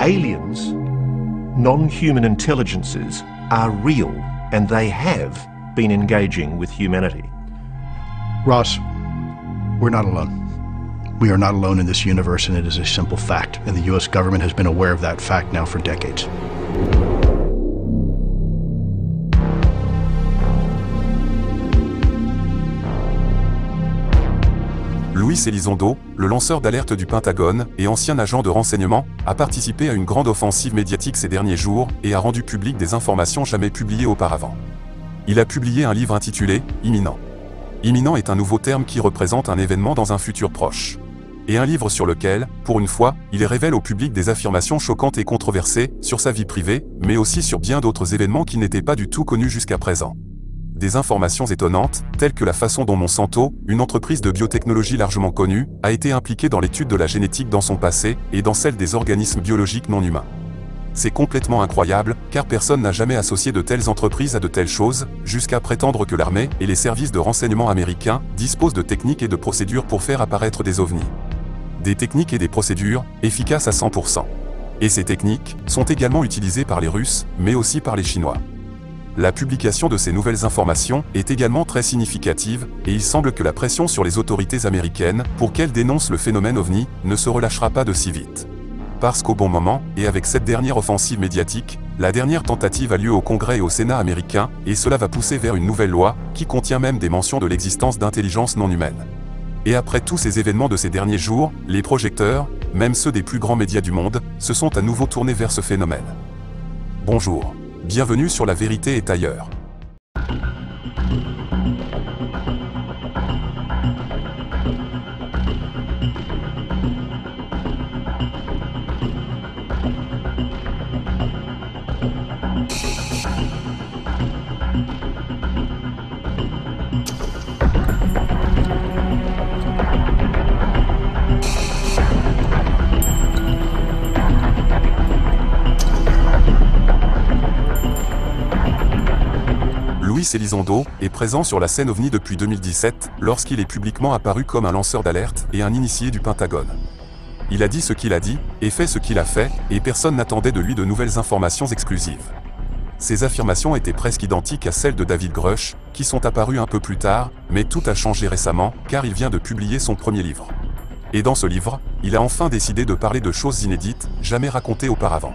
aliens, non-human intelligences are real and they have been engaging with humanity. Ross, we're not alone. We are not alone in this universe, and it is a simple fact, and the US government has been aware of that fact now for decades. Luis Elizondo, le lanceur d'alerte du Pentagone et ancien agent de renseignement, a participé à une grande offensive médiatique ces derniers jours et a rendu public des informations jamais publiées auparavant. Il a publié un livre intitulé « Imminent ». Imminent est un nouveau terme qui représente un événement dans un futur proche. Et un livre sur lequel, pour une fois, il révèle au public des affirmations choquantes et controversées sur sa vie privée, mais aussi sur bien d'autres événements qui n'étaient pas du tout connus jusqu'à présent. Des informations étonnantes, telles que la façon dont Monsanto, une entreprise de biotechnologie largement connue, a été impliquée dans l'étude de la génétique dans son passé et dans celle des organismes biologiques non humains. C'est complètement incroyable, car personne n'a jamais associé de telles entreprises à de telles choses, jusqu'à prétendre que l'armée et les services de renseignement américains disposent de techniques et de procédures pour faire apparaître des ovnis. Des techniques et des procédures efficaces à 100%. Et ces techniques sont également utilisées par les Russes, mais aussi par les Chinois. La publication de ces nouvelles informations est également très significative, et il semble que la pression sur les autorités américaines, pour qu'elles dénoncent le phénomène OVNI, ne se relâchera pas de si vite. Parce qu'au bon moment, et avec cette dernière offensive médiatique, la dernière tentative a lieu au Congrès et au Sénat américain, et cela va pousser vers une nouvelle loi, qui contient même des mentions de l'existence d'intelligence non humaine. Et après tous ces événements de ces derniers jours, les projecteurs, même ceux des plus grands médias du monde, se sont à nouveau tournés vers ce phénomène. Bonjour. Bienvenue sur La Vérité est ailleurs. Luis Elizondo est présent sur la scène OVNI depuis 2017, lorsqu'il est publiquement apparu comme un lanceur d'alerte et un initié du Pentagone. Il a dit ce qu'il a dit, et fait ce qu'il a fait, et personne n'attendait de lui de nouvelles informations exclusives. Ces affirmations étaient presque identiques à celles de David Grush, qui sont apparues un peu plus tard, mais tout a changé récemment, car il vient de publier son premier livre. Et dans ce livre, il a enfin décidé de parler de choses inédites, jamais racontées auparavant.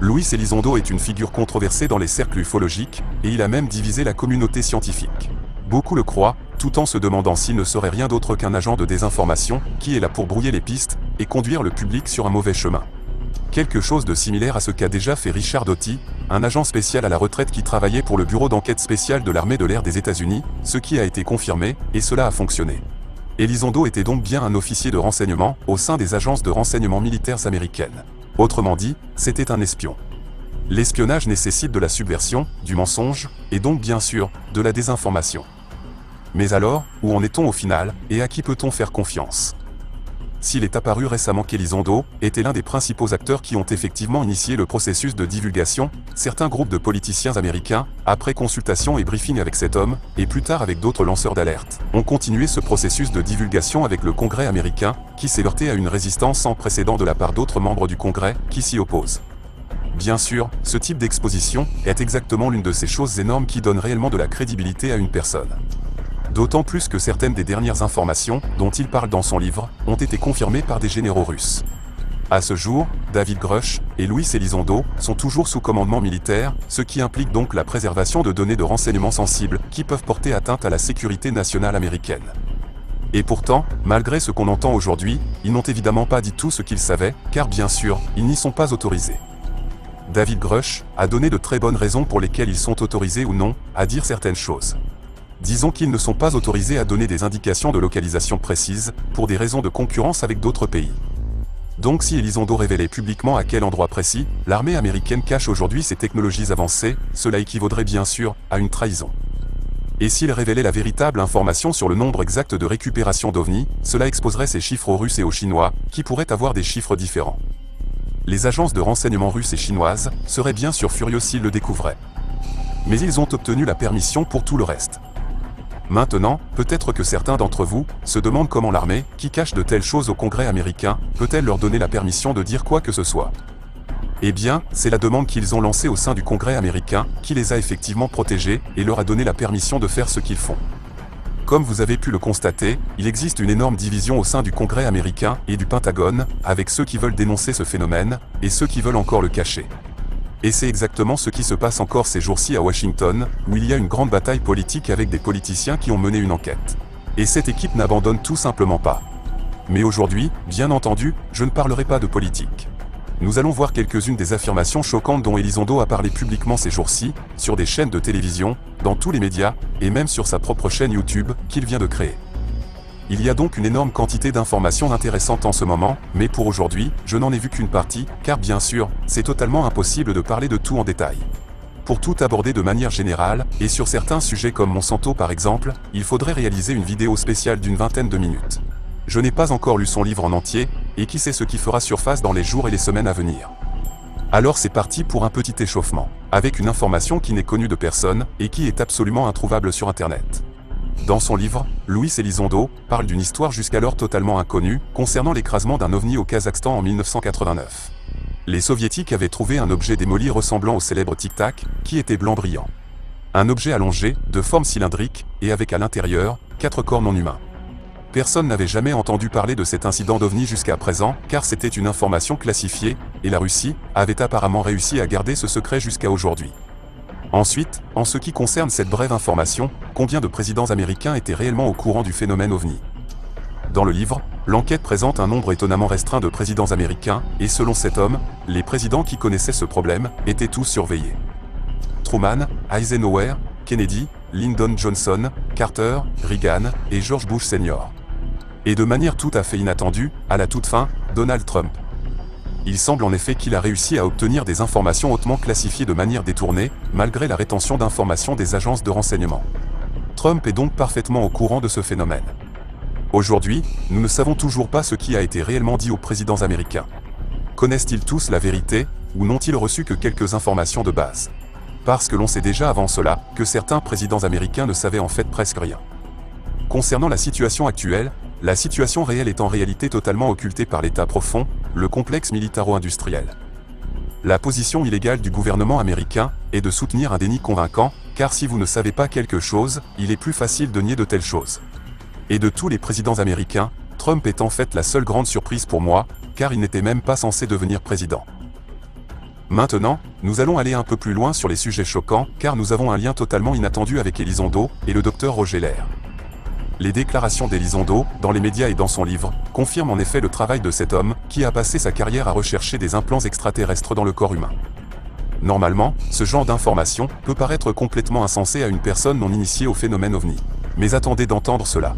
Luis Elizondo est une figure controversée dans les cercles ufologiques, et il a même divisé la communauté scientifique. Beaucoup le croient, tout en se demandant s'il ne serait rien d'autre qu'un agent de désinformation, qui est là pour brouiller les pistes, et conduire le public sur un mauvais chemin. Quelque chose de similaire à ce qu'a déjà fait Richard Doty, un agent spécial à la retraite qui travaillait pour le bureau d'enquête spéciale de l'armée de l'air des États-Unis, ce qui a été confirmé, et cela a fonctionné. Elizondo était donc bien un officier de renseignement, au sein des agences de renseignement militaires américaines. Autrement dit, c'était un espion. L'espionnage nécessite de la subversion, du mensonge, et donc bien sûr, de la désinformation. Mais alors, où en est-on au final, et à qui peut-on faire confiance? S'il est apparu récemment qu'Elizondo était l'un des principaux acteurs qui ont effectivement initié le processus de divulgation, certains groupes de politiciens américains, après consultation et briefing avec cet homme, et plus tard avec d'autres lanceurs d'alerte, ont continué ce processus de divulgation avec le Congrès américain, qui s'est heurté à une résistance sans précédent de la part d'autres membres du Congrès, qui s'y opposent. Bien sûr, ce type d'exposition est exactement l'une de ces choses énormes qui donnent réellement de la crédibilité à une personne. D'autant plus que certaines des dernières informations, dont il parle dans son livre, ont été confirmées par des généraux russes. À ce jour, David Grush et Luis Elizondo sont toujours sous commandement militaire, ce qui implique donc la préservation de données de renseignements sensibles qui peuvent porter atteinte à la sécurité nationale américaine. Et pourtant, malgré ce qu'on entend aujourd'hui, ils n'ont évidemment pas dit tout ce qu'ils savaient, car bien sûr, ils n'y sont pas autorisés. David Grush a donné de très bonnes raisons pour lesquelles ils sont autorisés ou non à dire certaines choses. Disons qu'ils ne sont pas autorisés à donner des indications de localisation précises, pour des raisons de concurrence avec d'autres pays. Donc si Elizondo révélait publiquement à quel endroit précis, l'armée américaine cache aujourd'hui ses technologies avancées, cela équivaudrait bien sûr à une trahison. Et s'il révélait la véritable information sur le nombre exact de récupérations d'OVNI, cela exposerait ces chiffres aux Russes et aux Chinois, qui pourraient avoir des chiffres différents. Les agences de renseignement russes et chinoises seraient bien sûr furieux s'ils le découvraient. Mais ils ont obtenu la permission pour tout le reste. Maintenant, peut-être que certains d'entre vous se demandent comment l'armée, qui cache de telles choses au Congrès américain, peut-elle leur donner la permission de dire quoi que ce soit. Eh bien, c'est la demande qu'ils ont lancée au sein du Congrès américain, qui les a effectivement protégés et leur a donné la permission de faire ce qu'ils font. Comme vous avez pu le constater, il existe une énorme division au sein du Congrès américain et du Pentagone, avec ceux qui veulent dénoncer ce phénomène, et ceux qui veulent encore le cacher. Et c'est exactement ce qui se passe encore ces jours-ci à Washington, où il y a une grande bataille politique avec des politiciens qui ont mené une enquête. Et cette équipe n'abandonne tout simplement pas. Mais aujourd'hui, bien entendu, je ne parlerai pas de politique. Nous allons voir quelques-unes des affirmations choquantes dont Elizondo a parlé publiquement ces jours-ci, sur des chaînes de télévision, dans tous les médias, et même sur sa propre chaîne YouTube, qu'il vient de créer. Il y a donc une énorme quantité d'informations intéressantes en ce moment, mais pour aujourd'hui, je n'en ai vu qu'une partie, car bien sûr, c'est totalement impossible de parler de tout en détail. Pour tout aborder de manière générale, et sur certains sujets comme Monsanto par exemple, il faudrait réaliser une vidéo spéciale d'une vingtaine de minutes. Je n'ai pas encore lu son livre en entier, et qui sait ce qui fera surface dans les jours et les semaines à venir. Alors c'est parti pour un petit échauffement, avec une information qui n'est connue de personne, et qui est absolument introuvable sur Internet. Dans son livre, Luis Elizondo parle d'une histoire jusqu'alors totalement inconnue, concernant l'écrasement d'un ovni au Kazakhstan en 1989. Les soviétiques avaient trouvé un objet démoli ressemblant au célèbre Tic Tac, qui était blanc brillant. Un objet allongé, de forme cylindrique, et avec à l'intérieur, 4 corps non humains. Personne n'avait jamais entendu parler de cet incident d'OVNI jusqu'à présent, car c'était une information classifiée, et la Russie avait apparemment réussi à garder ce secret jusqu'à aujourd'hui. Ensuite, en ce qui concerne cette brève information, combien de présidents américains étaient réellement au courant du phénomène OVNI? Dans le livre, l'enquête présente un nombre étonnamment restreint de présidents américains, et selon cet homme, les présidents qui connaissaient ce problème étaient tous surveillés. Truman, Eisenhower, Kennedy, Lyndon Johnson, Carter, Reagan et George Bush Sr. Et de manière tout à fait inattendue, à la toute fin, Donald Trump. Il semble en effet qu'il a réussi à obtenir des informations hautement classifiées de manière détournée, malgré la rétention d'informations des agences de renseignement. Trump est donc parfaitement au courant de ce phénomène. Aujourd'hui, nous ne savons toujours pas ce qui a été réellement dit aux présidents américains. Connaissent-ils tous la vérité, ou n'ont-ils reçu que quelques informations de base? Parce que l'on sait déjà avant cela, que certains présidents américains ne savaient en fait presque rien. Concernant la situation actuelle, la situation réelle est en réalité totalement occultée par l'État profond, le complexe militaro-industriel. La position illégale du gouvernement américain est de soutenir un déni convaincant, car si vous ne savez pas quelque chose, il est plus facile de nier de telles choses. Et de tous les présidents américains, Trump est en fait la seule grande surprise pour moi, car il n'était même pas censé devenir président. Maintenant, nous allons aller un peu plus loin sur les sujets choquants, car nous avons un lien totalement inattendu avec Elizondo et le docteur Roger Lehr. Les déclarations d'Elizondo, dans les médias et dans son livre, confirment en effet le travail de cet homme, qui a passé sa carrière à rechercher des implants extraterrestres dans le corps humain. Normalement, ce genre d'information peut paraître complètement insensé à une personne non initiée au phénomène OVNI. Mais attendez d'entendre cela.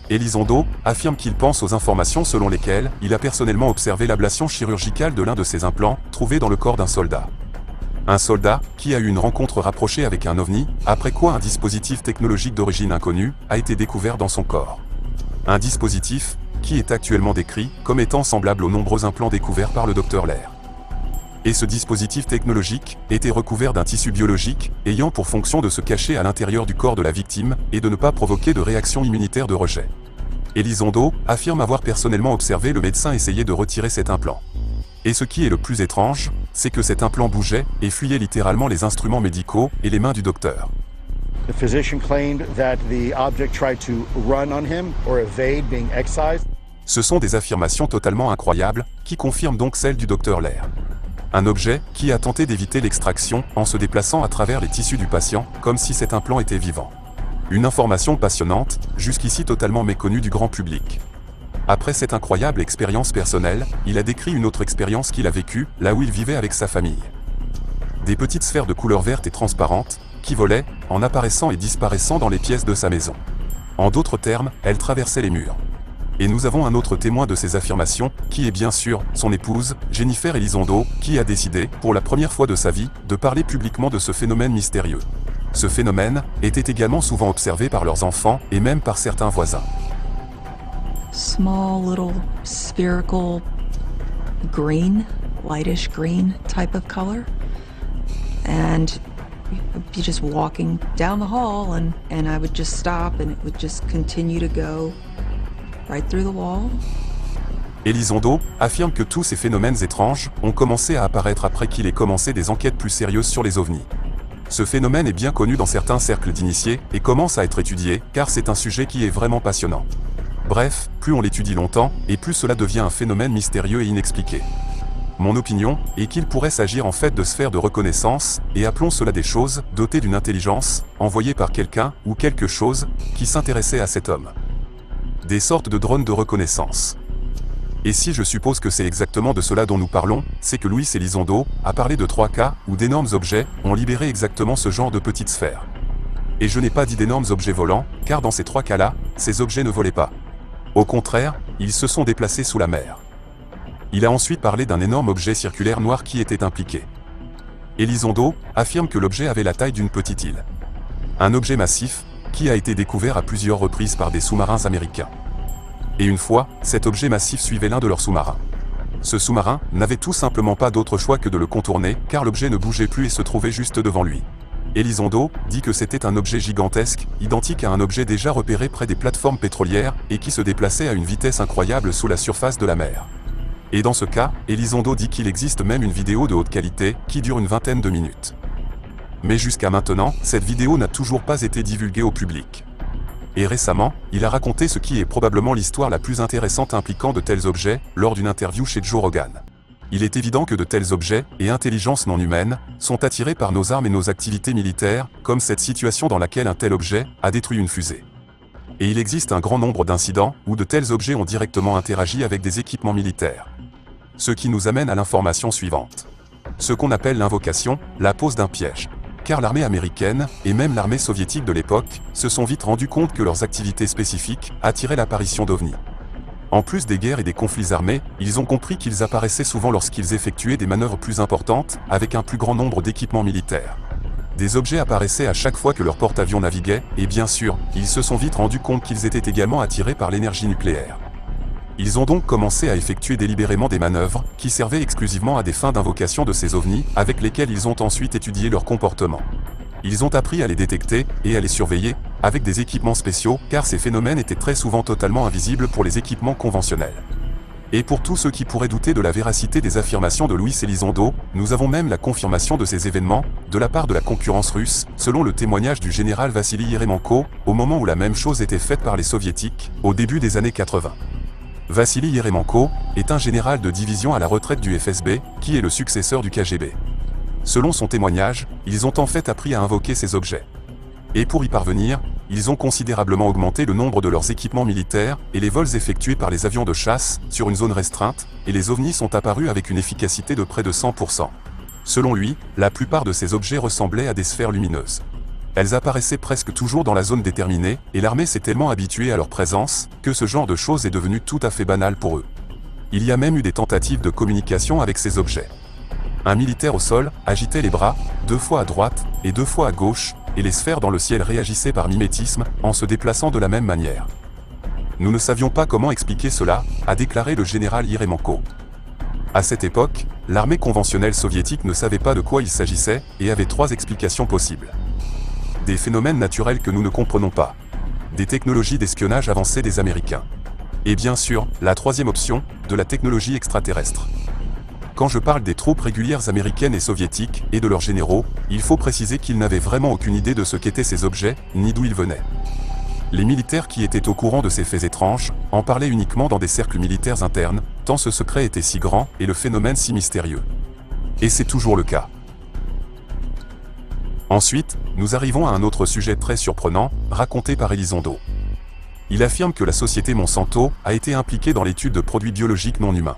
Elizondo affirme qu'il pense aux informations selon lesquelles il a personnellement observé l'ablation chirurgicale de l'un de ses implants, trouvé dans le corps d'un soldat. Un soldat, qui a eu une rencontre rapprochée avec un OVNI, après quoi un dispositif technologique d'origine inconnue a été découvert dans son corps. Un dispositif, qui est actuellement décrit comme étant semblable aux nombreux implants découverts par le Dr Lehr. Et ce dispositif technologique était recouvert d'un tissu biologique, ayant pour fonction de se cacher à l'intérieur du corps de la victime, et de ne pas provoquer de réaction immunitaire de rejet. Elizondo affirme avoir personnellement observé le médecin essayer de retirer cet implant. Et ce qui est le plus étrange, c'est que cet implant bougeait et fuyait littéralement les instruments médicaux et les mains du docteur. The physician claimed that the object tried to run on him or evade being excised. Ce sont des affirmations totalement incroyables, qui confirment donc celles du Dr Lehr. Un objet qui a tenté d'éviter l'extraction en se déplaçant à travers les tissus du patient, comme si cet implant était vivant. Une information passionnante, jusqu'ici totalement méconnue du grand public. Après cette incroyable expérience personnelle, il a décrit une autre expérience qu'il a vécue, là où il vivait avec sa famille. Des petites sphères de couleur verte et transparente, qui volaient, en apparaissant et disparaissant dans les pièces de sa maison. En d'autres termes, elles traversaient les murs. Et nous avons un autre témoin de ces affirmations, qui est bien sûr son épouse, Jennifer Elizondo, qui a décidé, pour la première fois de sa vie, de parler publiquement de ce phénomène mystérieux. Ce phénomène était également souvent observé par leurs enfants et même par certains voisins. Small little spherical green, lightish green type of color. And you'd be just walking down the hall and I would just stop and it would just continue to go right through the wall Elizondo affirme que tous ces phénomènes étranges ont commencé à apparaître après qu'il ait commencé des enquêtes plus sérieuses sur les ovnis. Ce phénomène est bien connu dans certains cercles d'initiés et commence à être étudié car c'est un sujet qui est vraiment passionnant. Bref, plus on l'étudie longtemps et plus cela devient un phénomène mystérieux et inexpliqué. Mon opinion est qu'il pourrait s'agir en fait de sphères de reconnaissance, et appelons cela des choses dotées d'une intelligence, envoyées par quelqu'un ou quelque chose qui s'intéressait à cet homme. Des sortes de drones de reconnaissance. Et si je suppose que c'est exactement de cela dont nous parlons, c'est que Luis Elizondo a parlé de 3 cas où d'énormes objets ont libéré exactement ce genre de petites sphères. Et je n'ai pas dit d'énormes objets volants, car dans ces 3 cas-là, ces objets ne volaient pas. Au contraire, ils se sont déplacés sous la mer. Il a ensuite parlé d'un énorme objet circulaire noir qui était impliqué. Elizondo affirme que l'objet avait la taille d'une petite île. Un objet massif, qui a été découvert à plusieurs reprises par des sous-marins américains. Et une fois, cet objet massif suivait l'un de leurs sous-marins. Ce sous-marin n'avait tout simplement pas d'autre choix que de le contourner, car l'objet ne bougeait plus et se trouvait juste devant lui. Elizondo dit que c'était un objet gigantesque, identique à un objet déjà repéré près des plateformes pétrolières, et qui se déplaçait à une vitesse incroyable sous la surface de la mer. Et dans ce cas, Elizondo dit qu'il existe même une vidéo de haute qualité, qui dure une vingtaine de minutes. Mais jusqu'à maintenant, cette vidéo n'a toujours pas été divulguée au public. Et récemment, il a raconté ce qui est probablement l'histoire la plus intéressante impliquant de tels objets, lors d'une interview chez Joe Rogan. Il est évident que de tels objets, et intelligences non humaines, sont attirés par nos armes et nos activités militaires, comme cette situation dans laquelle un tel objet a détruit une fusée. Et il existe un grand nombre d'incidents où de tels objets ont directement interagi avec des équipements militaires. Ce qui nous amène à l'information suivante. Ce qu'on appelle l'invocation, la pose d'un piège. Car l'armée américaine, et même l'armée soviétique de l'époque, se sont vite rendus compte que leurs activités spécifiques attiraient l'apparition d'ovnis. En plus des guerres et des conflits armés, ils ont compris qu'ils apparaissaient souvent lorsqu'ils effectuaient des manœuvres plus importantes, avec un plus grand nombre d'équipements militaires. Des objets apparaissaient à chaque fois que leur porte-avions naviguait, et bien sûr, ils se sont vite rendus compte qu'ils étaient également attirés par l'énergie nucléaire. Ils ont donc commencé à effectuer délibérément des manœuvres, qui servaient exclusivement à des fins d'invocation de ces ovnis, avec lesquels ils ont ensuite étudié leur comportement. Ils ont appris à les détecter, et à les surveiller, avec des équipements spéciaux, car ces phénomènes étaient très souvent totalement invisibles pour les équipements conventionnels. Et pour tous ceux qui pourraient douter de la véracité des affirmations de Luis Elizondo, nous avons même la confirmation de ces événements, de la part de la concurrence russe, selon le témoignage du général Vassili Yeremenko, au moment où la même chose était faite par les soviétiques, au début des années 80. Vassili Yeremenko est un général de division à la retraite du FSB, qui est le successeur du KGB. Selon son témoignage, ils ont en fait appris à invoquer ces objets. Et pour y parvenir, ils ont considérablement augmenté le nombre de leurs équipements militaires et les vols effectués par les avions de chasse sur une zone restreinte, et les ovnis sont apparus avec une efficacité de près de 100%. Selon lui, la plupart de ces objets ressemblaient à des sphères lumineuses. Elles apparaissaient presque toujours dans la zone déterminée, et l'armée s'est tellement habituée à leur présence, que ce genre de choses est devenu tout à fait banal pour eux. Il y a même eu des tentatives de communication avec ces objets. Un militaire au sol agitait les bras, 2 fois à droite et 2 fois à gauche, et les sphères dans le ciel réagissaient par mimétisme, en se déplaçant de la même manière. Nous ne savions pas comment expliquer cela, a déclaré le général Yeremenko. À cette époque, l'armée conventionnelle soviétique ne savait pas de quoi il s'agissait, et avait 3 explications possibles. Des phénomènes naturels que nous ne comprenons pas. Des technologies d'espionnage avancées des Américains. Et bien sûr, la 3e option, de la technologie extraterrestre. Quand je parle des troupes régulières américaines et soviétiques, et de leurs généraux, il faut préciser qu'ils n'avaient vraiment aucune idée de ce qu'étaient ces objets, ni d'où ils venaient. Les militaires qui étaient au courant de ces faits étranges, en parlaient uniquement dans des cercles militaires internes, tant ce secret était si grand, et le phénomène si mystérieux. Et c'est toujours le cas. Ensuite, nous arrivons à un autre sujet très surprenant, raconté par Elizondo. Il affirme que la société Monsanto a été impliquée dans l'étude de produits biologiques non humains.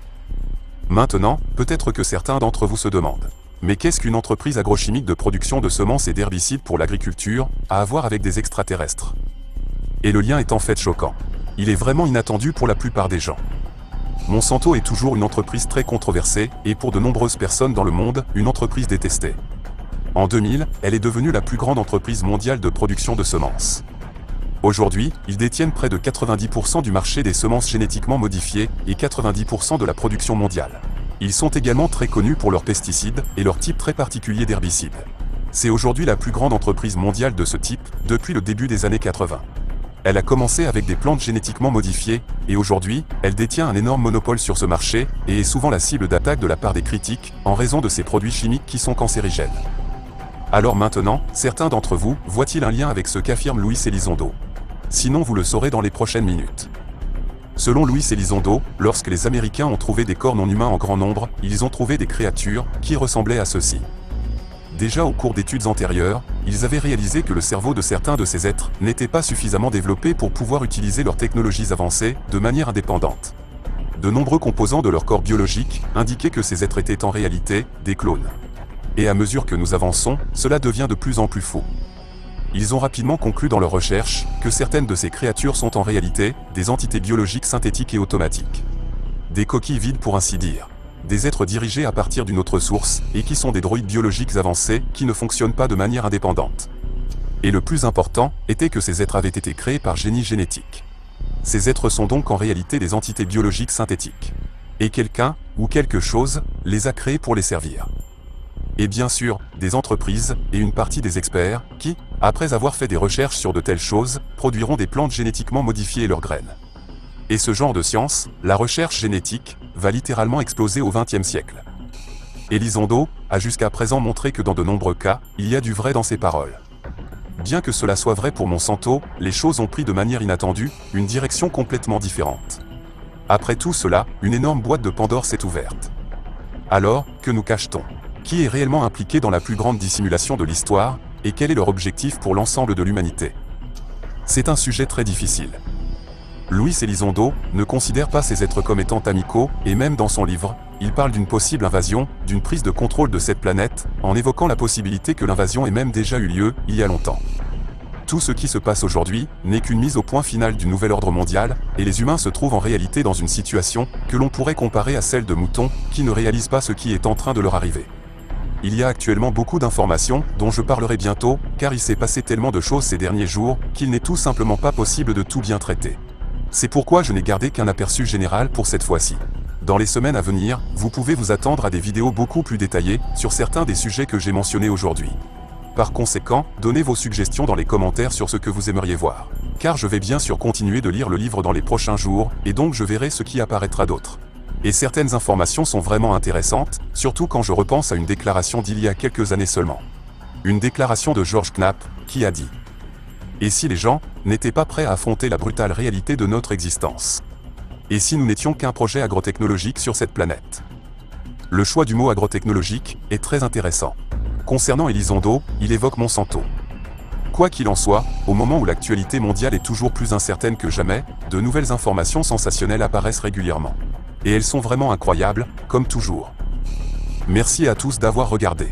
Maintenant, peut-être que certains d'entre vous se demandent. Mais qu'est-ce qu'une entreprise agrochimique de production de semences et d'herbicides pour l'agriculture a à voir avec des extraterrestres? Et le lien est en fait choquant. Il est vraiment inattendu pour la plupart des gens. Monsanto est toujours une entreprise très controversée, et pour de nombreuses personnes dans le monde, une entreprise détestée. En 2000, elle est devenue la plus grande entreprise mondiale de production de semences. Aujourd'hui, ils détiennent près de 90% du marché des semences génétiquement modifiées et 90% de la production mondiale. Ils sont également très connus pour leurs pesticides et leur type très particulier d'herbicides. C'est aujourd'hui la plus grande entreprise mondiale de ce type, depuis le début des années 80. Elle a commencé avec des plantes génétiquement modifiées, et aujourd'hui, elle détient un énorme monopole sur ce marché, et est souvent la cible d'attaques de la part des critiques, en raison de ses produits chimiques qui sont cancérigènes. Alors maintenant, certains d'entre vous voient-ils un lien avec ce qu'affirme Luis Elizondo? Sinon vous le saurez dans les prochaines minutes. Selon Luis Elizondo, lorsque les Américains ont trouvé des corps non humains en grand nombre, ils ont trouvé des créatures qui ressemblaient à ceux-ci. Déjà au cours d'études antérieures, ils avaient réalisé que le cerveau de certains de ces êtres n'était pas suffisamment développé pour pouvoir utiliser leurs technologies avancées de manière indépendante. De nombreux composants de leur corps biologique indiquaient que ces êtres étaient en réalité des clones. Et à mesure que nous avançons, cela devient de plus en plus faux. Ils ont rapidement conclu dans leurs recherches que certaines de ces créatures sont en réalité des entités biologiques synthétiques et automatiques. Des coquilles vides pour ainsi dire. Des êtres dirigés à partir d'une autre source et qui sont des droïdes biologiques avancés qui ne fonctionnent pas de manière indépendante. Et le plus important était que ces êtres avaient été créés par génie génétique. Ces êtres sont donc en réalité des entités biologiques synthétiques. Et quelqu'un, ou quelque chose, les a créés pour les servir. Et bien sûr, des entreprises, et une partie des experts, qui, après avoir fait des recherches sur de telles choses, produiront des plantes génétiquement modifiées et leurs graines. Et ce genre de science, la recherche génétique, va littéralement exploser au XXe siècle. Elizondo a jusqu'à présent montré que dans de nombreux cas, il y a du vrai dans ses paroles. Bien que cela soit vrai pour Monsanto, les choses ont pris de manière inattendue, une direction complètement différente. Après tout cela, une énorme boîte de Pandore s'est ouverte. Alors, que nous cache-t-on? Qui est réellement impliqué dans la plus grande dissimulation de l'histoire, et quel est leur objectif pour l'ensemble de l'humanité? C'est un sujet très difficile. Luis Elizondo ne considère pas ces êtres comme étant amicaux, et même dans son livre, il parle d'une possible invasion, d'une prise de contrôle de cette planète, en évoquant la possibilité que l'invasion ait même déjà eu lieu, il y a longtemps. Tout ce qui se passe aujourd'hui n'est qu'une mise au point finale du nouvel ordre mondial, et les humains se trouvent en réalité dans une situation que l'on pourrait comparer à celle de moutons qui ne réalisent pas ce qui est en train de leur arriver. Il y a actuellement beaucoup d'informations, dont je parlerai bientôt, car il s'est passé tellement de choses ces derniers jours, qu'il n'est tout simplement pas possible de tout bien traiter. C'est pourquoi je n'ai gardé qu'un aperçu général pour cette fois-ci. Dans les semaines à venir, vous pouvez vous attendre à des vidéos beaucoup plus détaillées, sur certains des sujets que j'ai mentionnés aujourd'hui. Par conséquent, donnez vos suggestions dans les commentaires sur ce que vous aimeriez voir. Car je vais bien sûr continuer de lire le livre dans les prochains jours, et donc je verrai ce qui apparaîtra d'autre. Et certaines informations sont vraiment intéressantes, surtout quand je repense à une déclaration d'il y a quelques années seulement. Une déclaration de George Knapp, qui a dit « Et si les gens n'étaient pas prêts à affronter la brutale réalité de notre existence? Et si nous n'étions qu'un projet agrotechnologique sur cette planète ?» Le choix du mot agrotechnologique est très intéressant. Concernant Elizondo, il évoque Monsanto. Quoi qu'il en soit, au moment où l'actualité mondiale est toujours plus incertaine que jamais, de nouvelles informations sensationnelles apparaissent régulièrement. Et elles sont vraiment incroyables, comme toujours. Merci à tous d'avoir regardé.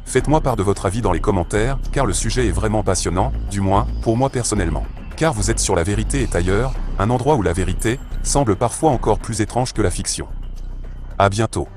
Faites-moi part de votre avis dans les commentaires, car le sujet est vraiment passionnant, du moins, pour moi personnellement. Car vous êtes sur La Vérité est ailleurs, un endroit où la vérité semble parfois encore plus étrange que la fiction. À bientôt.